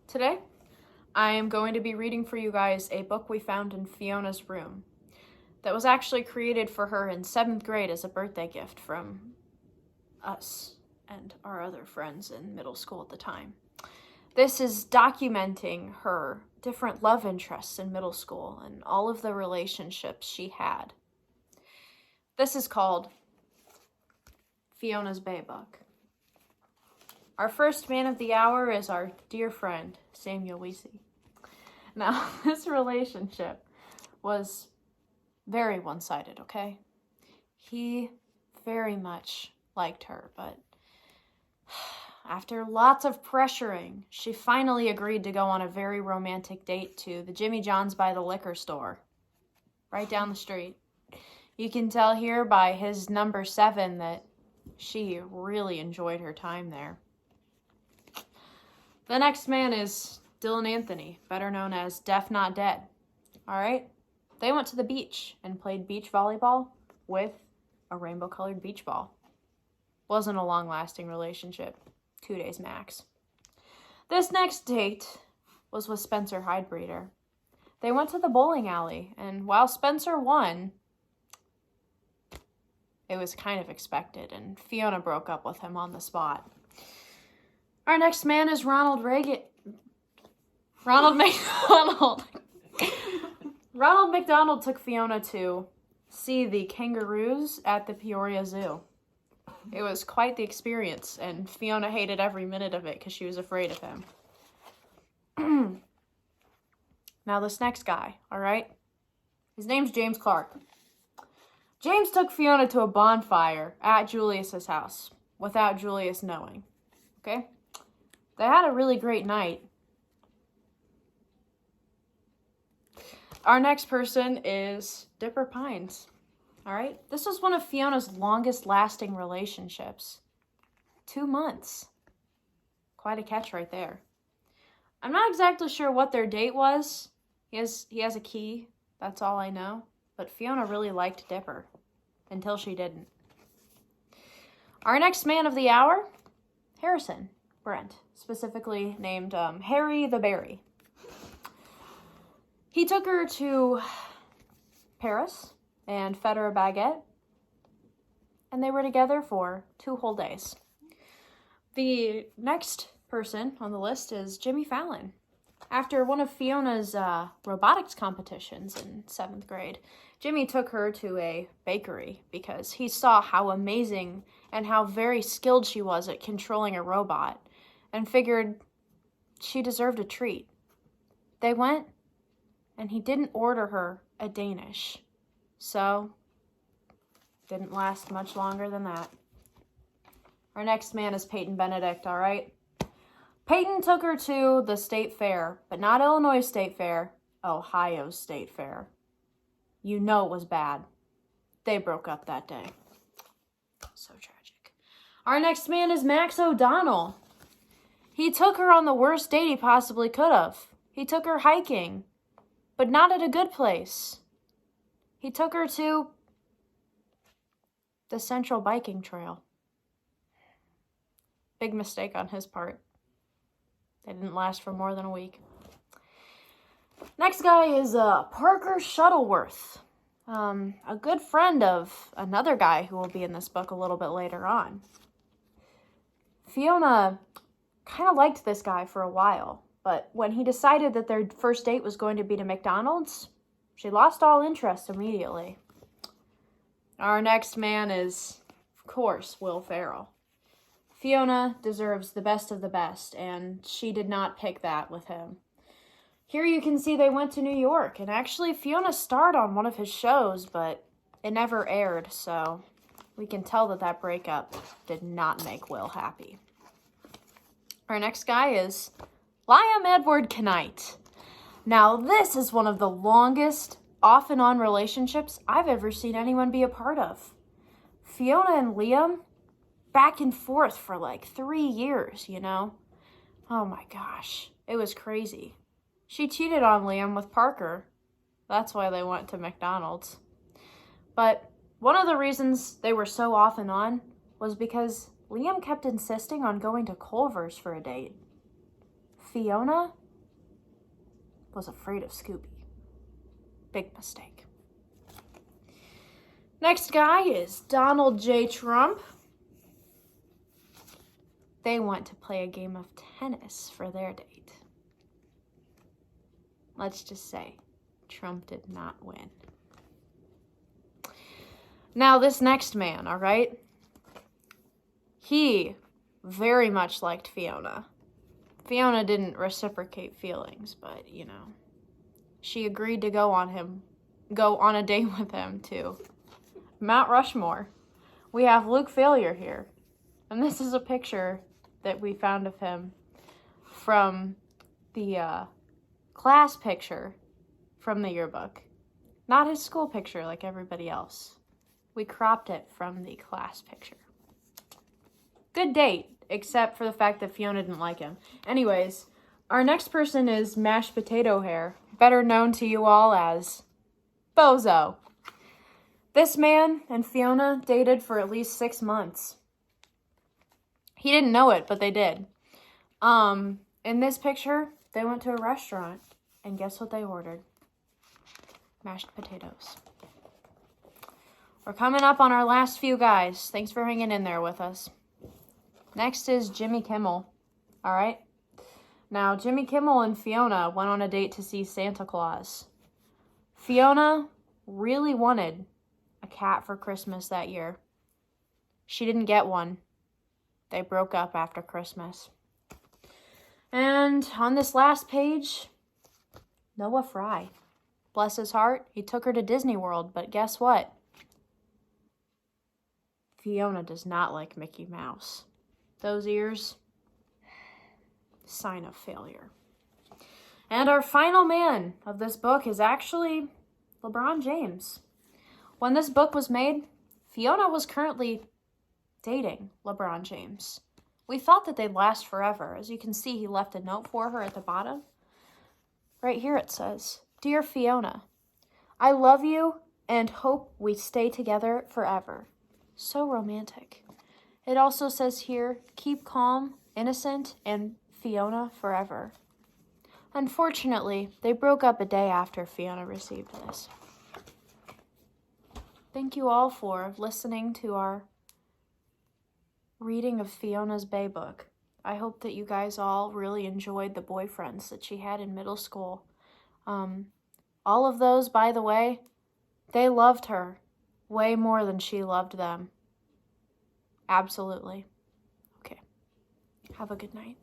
Today, I am going to be reading for you guys a book we found in Fiona's room that was actually created for her in 7th grade as a birthday gift from us and our other friends in middle school at the time. This is documenting her different love interests in middle school and all of the relationships she had. This is called Fiona's Bay Book. Our first man of the hour is our dear friend, Samuel Weesey. Now, this relationship was very one-sided, okay? He very much liked her, but after lots of pressuring, she finally agreed to go on a very romantic date to the Jimmy John's by the liquor store, right down the street. You can tell here by his number 7 that she really enjoyed her time there. The next man is Dylan Anthony, better known as Deaf Not Dead. All right? They went to the beach and played beach volleyball with a rainbow-colored beach ball. Wasn't a long-lasting relationship. 2 days max. This next date was with Spencer Hydebreeder. They went to the bowling alley, and while Spencer won, it was kind of expected, and Phiona broke up with him on the spot. Our next man is Ronald McDonald. Ronald McDonald took Phiona to see the kangaroos at the Peoria Zoo. It was quite the experience, and Phiona hated every minute of it because she was afraid of him. Now this next guy, all right? His name's James Clark. James took Phiona to a bonfire at Julius's house without Julius knowing, okay? They had a really great night. Our next person is Dipper Pines. All right? This was one of Fiona's longest lasting relationships. 2 months. Quite a catch right there. I'm not exactly sure what their date was. He has a key. That's all I know. But Phiona really liked Dipper. Until she didn't. Our next man of the hour, Harrison Brent. Specifically named Harry the Berry. He took her to Paris and fed her a baguette, and they were together for 2 whole days. The next person on the list is Jimmy Fallon. After one of Fiona's robotics competitions in 7th grade, Jimmy took her to a bakery because he saw how amazing and how very skilled she was at controlling a robot, and figured she deserved a treat. They went, and he didn't order her a Danish. So, didn't last much longer than that. Our next man is Peyton Benedict, all right? Peyton took her to the state fair, but not Illinois State Fair, Ohio State Fair. You know it was bad. They broke up that day. So tragic. Our next man is Max O'Donnell. He took her on the worst date he possibly could have. He took her hiking, but not at a good place. He took her to the Central Biking Trail. Big mistake on his part. They didn't last for more than a week. Next guy is Parker Shuttleworth, a good friend of another guy who will be in this book a little bit later on. Phiona kind of liked this guy for a while, but when he decided that their first date was going to be to McDonald's, she lost all interest immediately. Our next man is, of course, Will Ferrell. Phiona deserves the best of the best, and she did not pick that with him. Here you can see they went to New York, and actually Phiona starred on one of his shows, but it never aired, so we can tell that that breakup did not make Will happy. Our next guy is Liam Edward Knight. Now, this is one of the longest off-and-on relationships I've ever seen anyone be a part of. Phiona and Liam, back and forth for like 3 years, you know? Oh my gosh, it was crazy. She cheated on Liam with Parker. That's why they went to McDonald's. But one of the reasons they were so off and on was because Liam kept insisting on going to Culver's for a date. Phiona was afraid of Scooby. Big mistake. Next guy is Donald J. Trump. They went to play a game of tennis for their date. Let's just say Trump did not win. Now this next man, all right? He very much liked Phiona. Phiona didn't reciprocate feelings, but, you know, she agreed to go on a date with him to Mount Rushmore. We have Luke Failure here. And this is a picture that we found of him from the class picture from the yearbook. Not his school picture like everybody else. We cropped it from the class picture. Good date, except for the fact that Phiona didn't like him. Anyways, our next person is Mashed Potato Hair, better known to you all as Bozo. This man and Phiona dated for at least 6 months. He didn't know it, but they did. In this picture, they went to a restaurant, and guess what they ordered? Mashed potatoes. We're coming up on our last few guys. Thanks for hanging in there with us. Next is Jimmy Kimmel. All right? Now, Jimmy Kimmel and Phiona went on a date to see Santa Claus. Phiona really wanted a cat for Christmas that year. She didn't get one. They broke up after Christmas. And on this last page, Noah Fry. Bless his heart, he took her to Disney World, but guess what? Phiona does not like Mickey Mouse. Those ears, sign of failure. And our final man of this book is actually LeBron James. When this book was made, Phiona was currently dating LeBron James. We thought that they'd last forever. As you can see, he left a note for her at the bottom. Right here it says, "Dear Phiona, I love you and hope we stay together forever." So romantic. It also says here, "Keep calm, innocent, and Phiona forever." Unfortunately, they broke up a day after Phiona received this. Thank you all for listening to our reading of Fiona's Bay book. I hope that you guys all really enjoyed the boyfriends that she had in middle school. All of those, by the way, they loved her way more than she loved them. Absolutely. Okay. Have a good night.